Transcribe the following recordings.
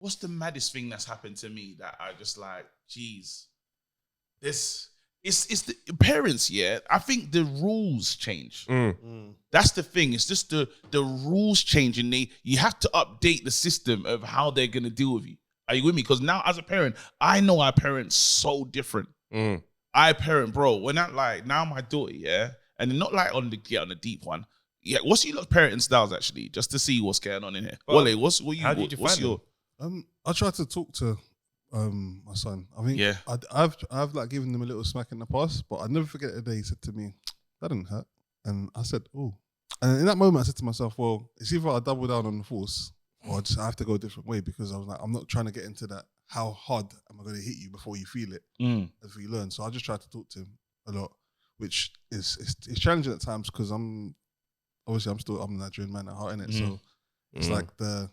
what's the maddest thing that's happened to me that I just like, geez, it's the parents, yeah. I think the rules change. That's the thing. It's just the rules change, and you have to update the system of how they're gonna deal with you. Are you with me? Because now as a parent, I know I parent so different. I parent, bro. When I like now my daughter, yeah, and not like on the deep one. Yeah, what's your parenting styles actually? Just to see what's going on in here. Wale, how do you define them? I try to talk to my son. I think I've like given him a little smack in the past, but I never forget the day he said to me, "That didn't hurt," and I said, "Oh." And in that moment, I said to myself, "Well, it's either I double down on the force, or I have to go a different way," because I was like, I'm not trying to get into that. How hard am I going to hit you before you feel it? As we learn, so I just try to talk to him a lot, which is challenging at times because I'm a Nigerian man at heart, innit? So it's like the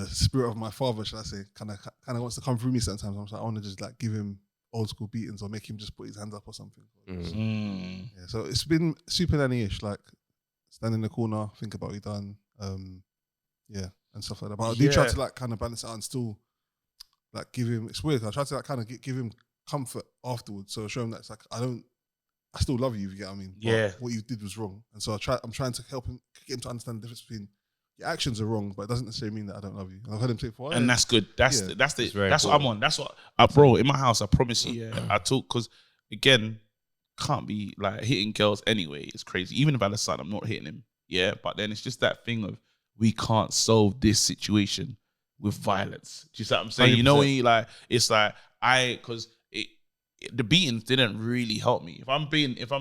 spirit of my father, should I say, kind of wants to come through me sometimes. I'm like, I want to just like give him old school beatings or make him just put his hands up or something. Yeah, so it's been super nanny-ish, like stand in the corner, think about what you've done, and stuff like that. But I do try to like kind of balance it out and still like give him. It's weird. I try to like kind of give him comfort afterwards, so show him that it's like I still love you, if you get what I mean. Yeah. But what you did was wrong. And so I'm trying to help him, get him to understand the difference between your actions are wrong, but it doesn't necessarily mean that I don't love you. And I've heard him say before. And that's good. That's what I'm on. That's what, bro, in my house, I promise you, I talk, because again, can't be like hitting girls anyway. It's crazy. Even if I decide I'm not hitting him, but then it's just that thing of we can't solve this situation with violence. Do you see what I'm saying? 100%. You know, when you like, it's like, because the beatings didn't really help me. If I'm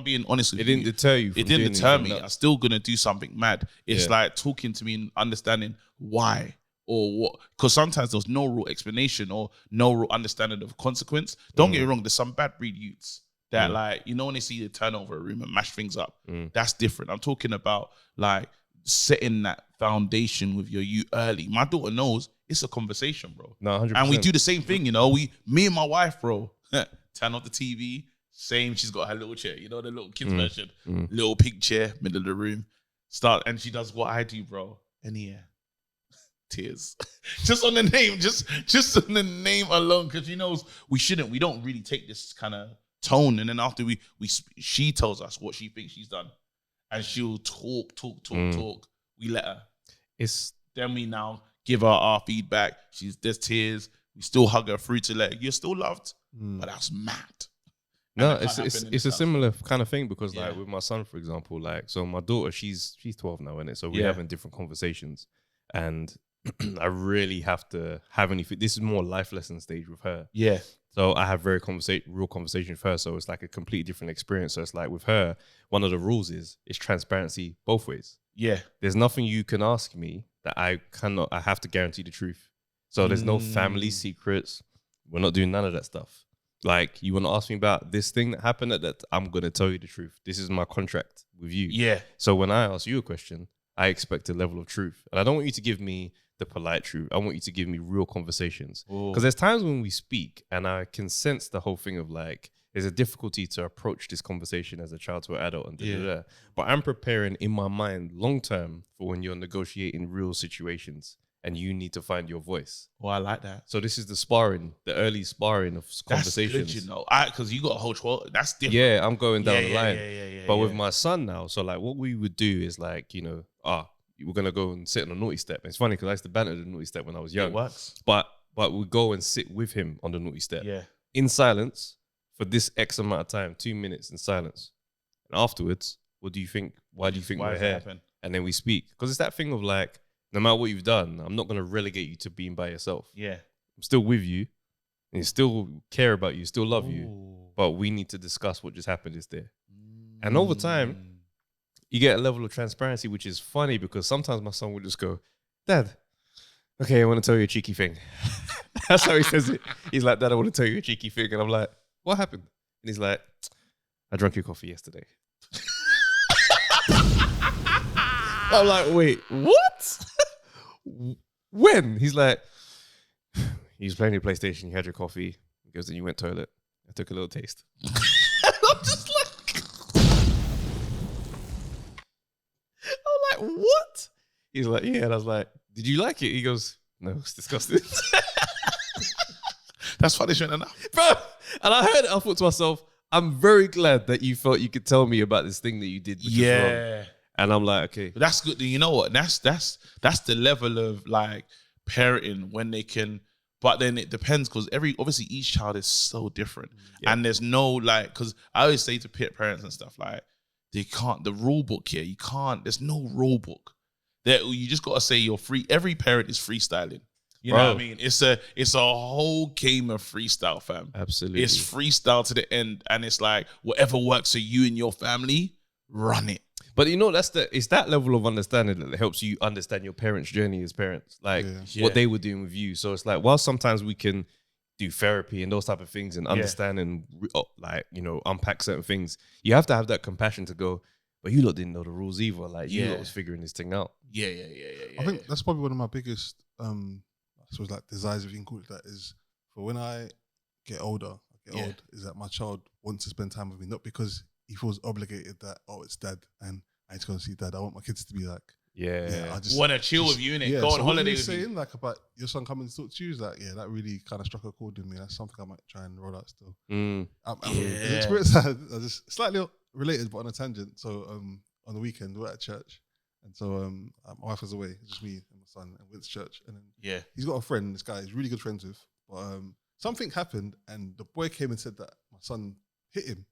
being honest with you, it didn't deter you. It didn't deter me. I'm still gonna do something mad. It's like talking to me and understanding why or what. Because sometimes there's no real explanation or no real understanding of consequence. Don't get me wrong. There's some bad breed youths that like, you know, when they see you turn over a room and mash things up, that's different. I'm talking about like setting that foundation with your youth early. My daughter knows it's a conversation, bro. No, 100%. And we do the same thing, you know. Me and my wife, bro. Turn off the TV. Same. She's got her little chair. You know, the little kids version. Little pink chair, middle of the room. And she does what I do, bro. And tears. Just on the name. Just on the name alone. Because she knows we don't really take this kind of tone. And then after she tells us what she thinks she's done. And she'll talk. We let her. Then we now give her our feedback. There's tears. We still hug her through to let her, you're still loved. But that's mad. No, it's a similar kind of thing because like with my son, for example, like, so my daughter, she's 12 now, isn't it? So we're having different conversations, and I really have to have anything. This is more life lesson stage with her. Yeah. So I have real conversation with her. So it's like a completely different experience. So it's like with her, one of the rules is transparency both ways. Yeah. There's nothing you can ask me that I have to guarantee the truth. So there's no family secrets. We're not doing none of that stuff. Like, you want to ask me about this thing that happened, that I'm going to tell you the truth. This is my contract with you. Yeah. So when I ask you a question, I expect a level of truth. And I don't want you to give me the polite truth. I want you to give me real conversations. Because there's times when we speak and I can sense the whole thing of like, there's a difficulty to approach this conversation as a child to an adult and da-da-da. But I'm preparing in my mind long-term for when you're negotiating real situations and you need to find your voice. Oh, I like that. So this is the early sparring of conversations. That's good, you know. Because you got a whole 12. That's different. Yeah, I'm going down the line. But with my son now, so like what we would do is like, you know, we're going to go and sit on a naughty step. And it's funny because I used to banter the naughty step when I was young. It works. But we go and sit with him on the naughty step. Yeah. In silence for this X amount of time, 2 minutes in silence. And afterwards, what do you think? Why do you think we're here? And then we speak. Because it's that thing of like, no matter what you've done, I'm not going to relegate you to being by yourself. Yeah. I'm still with you. And I still care about you, still love you. But we need to discuss what just happened is there. And over time, you get a level of transparency, which is funny because sometimes my son would just go, Dad, okay, I want to tell you a cheeky thing. That's how he says it. He's like, Dad, I want to tell you a cheeky thing. And I'm like, what happened? And he's like, I drank your coffee yesterday. I'm like, wait, what? When? He's like, you was playing your PlayStation, you had your coffee. He goes, then you went toilet. I took a little taste. I'm just like, I'm like, what? He's like, yeah. And I was like, did you like it? He goes, No, it's disgusting. That's punishment enough. Bro, and I heard it, I thought to myself, I'm very glad that you felt you could tell me about this thing that you did, which is wrong. And I'm like, okay. But that's good. You know what? That's the level of like parenting when they can, but then it depends because obviously each child is so different. Yeah. And there's no like, because I always say to parents and stuff like, they can't, the rule book here, you can't, there's no rule book. You just got to say you're free. Every parent is freestyling. You know what I mean? It's a whole game of freestyle, fam. Absolutely. It's freestyle to the end. And it's like, whatever works for you and your family, run it. But you know, it's that level of understanding that helps you understand your parents' journey as parents, like what they were doing with you. So it's like, while sometimes we can do therapy and those type of things and understand and like, you know, unpack certain things, you have to have that compassion to go, but you lot didn't know the rules either. Like you lot was figuring this thing out. Yeah. I think that's probably one of my biggest, so it's like desires, if you can call it that, is for when I get older, is that my child wants to spend time with me, not because he feels obligated that, oh, it's dad and I need to go and see dad. I want my kids to be like, I just want to chill with you, innit? Go on holiday with you. Saying like about your son coming to talk to you is like, that really kind of struck a chord with me. That's something I might try and roll out still. The experience I just slightly related, but on a tangent. So on the weekend, we're at church. And so my wife was away, just me and my son, and went to church. And then he's got a friend, this guy he's really good friends with. But something happened, and the boy came and said that my son hit him.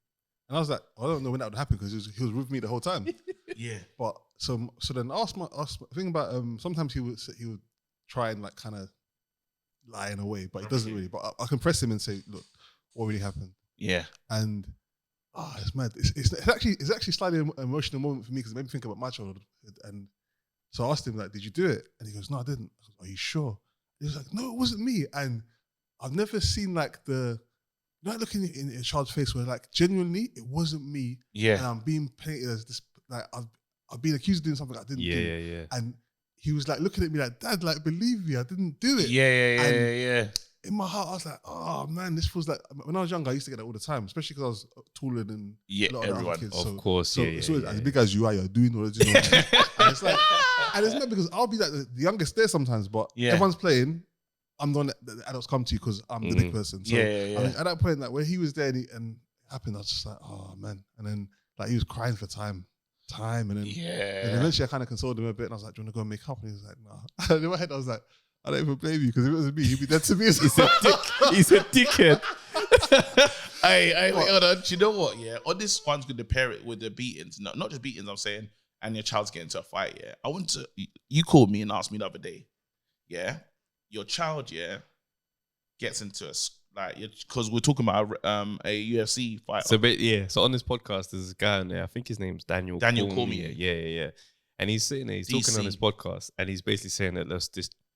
And I was like, I don't know when that would happen because he was with me the whole time. But so then ask my thing about sometimes he would try and like kind of lie in a way, but he doesn't really. But I can press him and say, look, what really happened? Yeah. And it's mad. It's actually slightly an emotional moment for me because it made me think about my childhood. And so I asked him, like, did you do it? And he goes, no, I didn't. I was, are you sure? He was like, no, it wasn't me. And I've never seen like not looking in a child's face where like genuinely it wasn't me. Yeah. And I'm being painted as this, like I've been accused of doing something I didn't do. Yeah. And he was like looking at me like, Dad, like believe me, I didn't do it. Yeah. In my heart, I was like, oh man, this feels like, when I was younger, I used to get that all the time, especially because I was taller than a lot of everyone. Other kids. Of course, so as big as you are, you're doing all this. You know, and it's like, and it's not because I'll be like the youngest there sometimes, but everyone's playing. I'm the one that the adults come to because I'm the big person. So I mean, at that point, like where he was there and it happened, I was just like, oh man. And then like he was crying for time. And then and eventually I kind of consoled him a bit and I was like, do you want to go and make up? And he was like, no. And in my head, I was like, I don't even blame you because if it was me, he'd be dead to me. He's a dickhead. Hey, hold on. Do you know what? Yeah, on this one's going to pair it with the beatings. No, not just beatings, I'm saying, and your child's getting into a fight. Yeah, you called me and asked me the other day. Yeah, your child, gets into because we're talking about a UFC fight. So on this podcast, there's a guy on there. I think his name's Daniel Cormier. Yeah. And he's sitting there, he's talking on this podcast, and he's basically saying that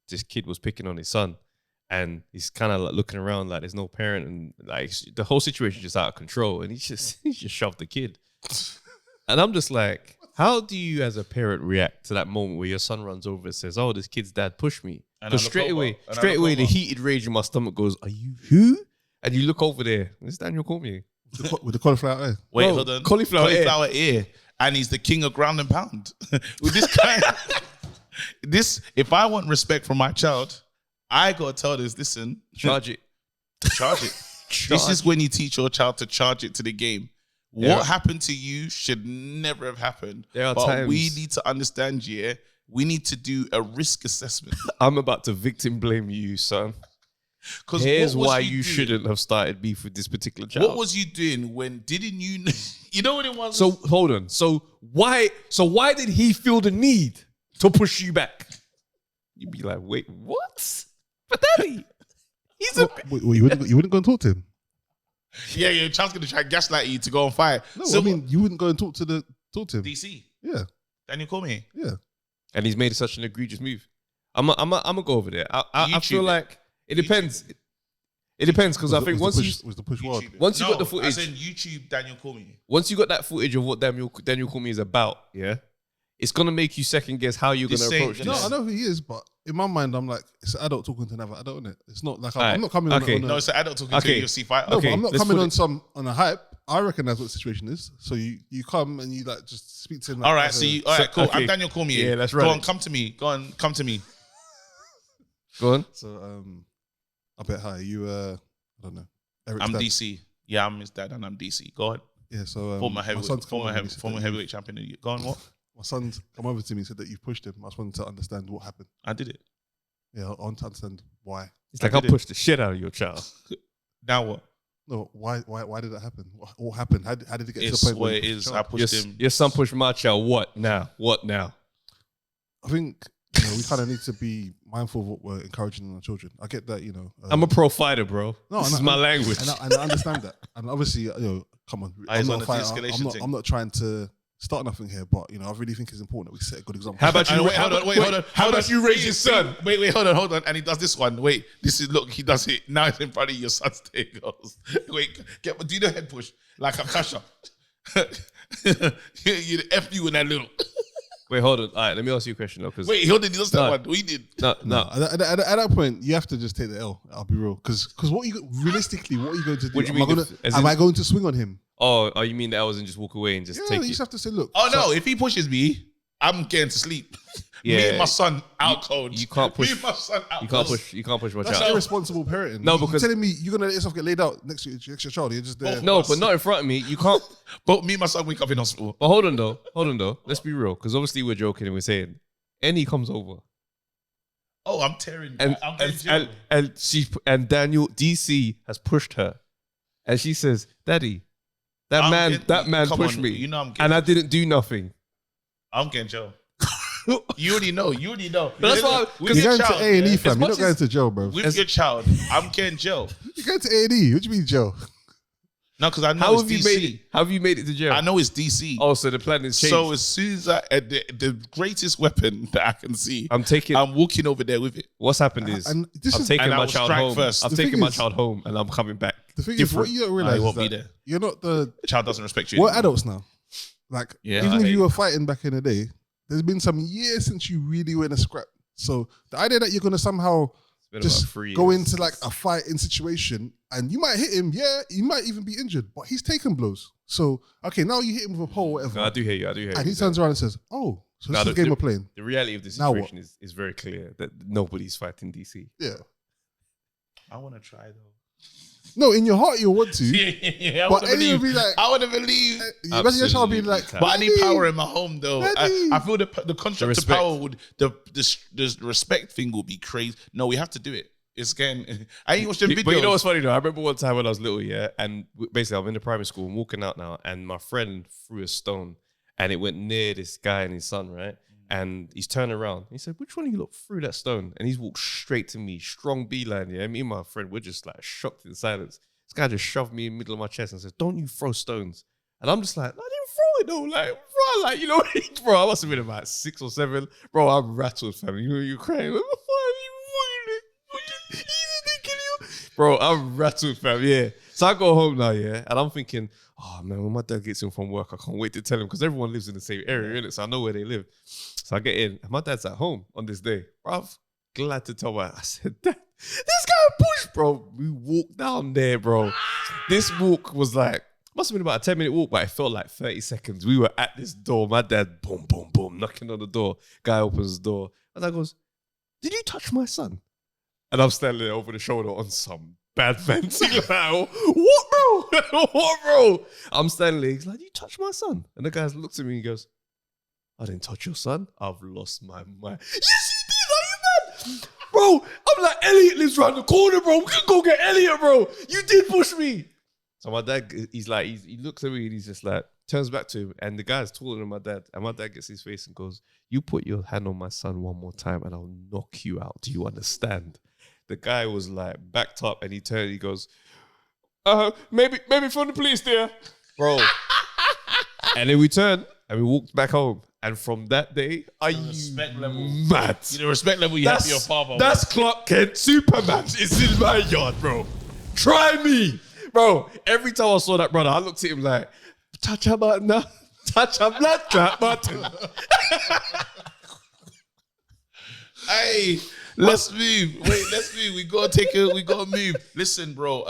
this kid was picking on his son, and he's kind of like looking around like there's no parent, and like the whole situation is just out of control, and he just shoved the kid. And I'm just like, how do you as a parent react to that moment where your son runs over and says, oh, this kid's dad pushed me? Because straight away, the heated rage in my stomach goes, are you who? And you look over there, it's Daniel Cormier. With the cauliflower ear. Wait, hold on. Cauliflower ear. And he's the king of ground and pound. With this guy, if I want respect from my child, I got to tell this, listen. Charge it. This is when you teach your child to charge it to the game. What happened to you should never have happened. But we need to understand, we need to do a risk assessment. I'm about to victim blame you, son. Because here's why you shouldn't have started beef with this particular child. What was you doing when didn't you you know what it was? So hold on. So why did he feel the need to push you back? You'd be like, wait, what? But daddy, he's you wouldn't go and talk to him? Yeah, your child's gonna try and gaslight you to go and fight. No, so, I mean you wouldn't go and talk to him. DC. Yeah. Daniel Cormier. Yeah. And he's made such an egregious move. I'm gonna go over there. I feel like it depends. It depends because I think once the push wild. Once you got the footage, I said YouTube Daniel Cormier. Once you got that footage of what Daniel Cormier is about, it's gonna make you second guess how you're gonna approach this. No, I know who he is, but in my mind, I'm like, it's an adult talking to another adult, isn't it? It's not like I'm not coming on. No, it's an adult talking to a UFC fighter. No, but I'm not coming on a hype. I recognize what the situation is. So you come and you like just speak to him. Like, cool. I'm Daniel Cormier. Yeah, that's right. Go on, come to me. Go on. So, I bet hi. You, I don't know. I'm dad. DC. Yeah, I'm his dad, and I'm DC. Go on. Yeah, so former heavyweight champion. Go on. What? My son's come over to me and said that you pushed him. I just wanted to understand what happened. I did it. Yeah, I want to understand why. It's like I pushed the shit out of your child. Now what? No, why did that happen? What happened? How did it get to the point where it is? I pushed him. Your son pushed my child. What now? I think we kind of need to be mindful of what we're encouraging in our children. I get that, I'm a pro fighter, bro. No, this is my language. And I understand that. And obviously, come on. I'm not a fighter. I'm not trying to start nothing here, but I really think it's important that we set a good example. How about you? Hold on. How about you raise your son? Wait, hold on. And he does this one. Wait, look, he does it. Now it's in front of your son's day goes. Wait, do the head push like I'm Tasha. You F you in that little. Wait, hold on. All right, let me ask you a question though. Wait, hold on. He does that one. We did. No. At that point, you have to just take the L. I'll be real. Because what are you going to do? What do you mean? Am I going to swing on him? Oh, you mean the L's and just walk away and just take it? You just have to say, look. Oh, no. If he pushes me, I'm getting to sleep. Yeah. Me and my son out cold. You can't push. Me and my son out You can't push my child. That's irresponsible parenting. No, because you're telling me you're gonna let yourself get laid out next to your child. You're just there. No, but not in front of me. You can't. But me and my son wake up in hospital. But hold on though. Let's be real, because obviously we're joking and we're saying, Annie comes over. Oh, I'm tearing. And Daniel DC has pushed her, and she says, "Daddy, that man pushed me, and I didn't do nothing." I'm getting jail. You already know. That's why you're going to A&E, fam. You're not going to jail, bro. With your child, I'm getting jail. You're going to A&E. What do you mean jail? No, because I know it's DC. How have you made it to jail? I know it's DC. Oh, so the plan is changed. So as soon as the greatest weapon that I can see, I'm walking over there with it. What's happened is I'm taking my child home. First. I'm taking my child home, and I'm coming back. The thing is, what you don't realize is that you're not the child doesn't respect you. We're adults now. Like, even if you were fighting back in the day, there's been some years since you really were in a scrap. So the idea that you're going to somehow just go into like a fighting situation and you might hit him, he might even be injured, but he's taken blows. So, okay, now you hit him with a pole or whatever. No, I do hear you. And he turns around and says, oh, so this is a game we're playing. The reality of the situation is very clear that nobody's fighting DC. Yeah. I want to try though. No, in your heart you want to. Yeah. But Eddie would be like, I wouldn't believe. Imagine your child being like, but I need power in my home though. I feel the concept of power would the respect thing will be crazy. No, we have to do it. It's getting. I ain't watching videos. But you know what's funny though? I remember one time when I was little, and basically I'm in the primary school. I'm walking out now, and my friend threw a stone, and it went near this guy and his son, right? And he's turned around. He said, which one of you lot threw that stone? And he's walked straight to me, strong beeline. Yeah, me and my friend, we're just like shocked in silence. This guy just shoved me in the middle of my chest and says, don't you throw stones. And I'm just like, I didn't throw it though. Like, bro, bro, I must have been about 6 or 7. Bro, I'm rattled, fam. You're crying. Bro, I'm rattled, fam. Yeah. So I go home now, and I'm thinking, oh man, when my dad gets in from work, I can't wait to tell him because everyone lives in the same area, innit? So I know where they live. So I get in, and my dad's at home on this day. Bruv, glad to tell I said, Dad, this guy pushed, bro. We walked down there, bro. This walk was like, must have been about a 10-minute walk, but it felt like 30 seconds. We were at this door. My dad, boom, boom, boom, knocking on the door. Guy opens the door. My dad goes, did you touch my son? And I'm standing there over the shoulder on some bad fencing. Like, what, bro? What, bro? I'm standing there. He's like, you touched my son? And the guy looks at me and goes, I didn't touch your son. I've lost my mind. Yes, you did. Are you mad? Bro, I'm like, Elliot lives around the corner, bro. We can go get Elliot, bro. You did push me. So my dad, he's like, he looks at me and he's just like, turns back to him. And the guy's taller than my dad. And my dad gets his face and goes, you put your hand on my son one more time and I'll knock you out. Do you understand? The guy was like backed up and he turned, he goes, maybe from the police there. Bro. And then we turned and we walked back home. And from that day, are you mad? The respect level you have for your father. That's Clark Kent Superman. It's in my yard, bro. Try me. Bro, every time I saw that brother, I looked at him like, touch a button now. Touch a blood clot button. Hey, let's move. Wait, let's move. We gotta move. Listen, bro.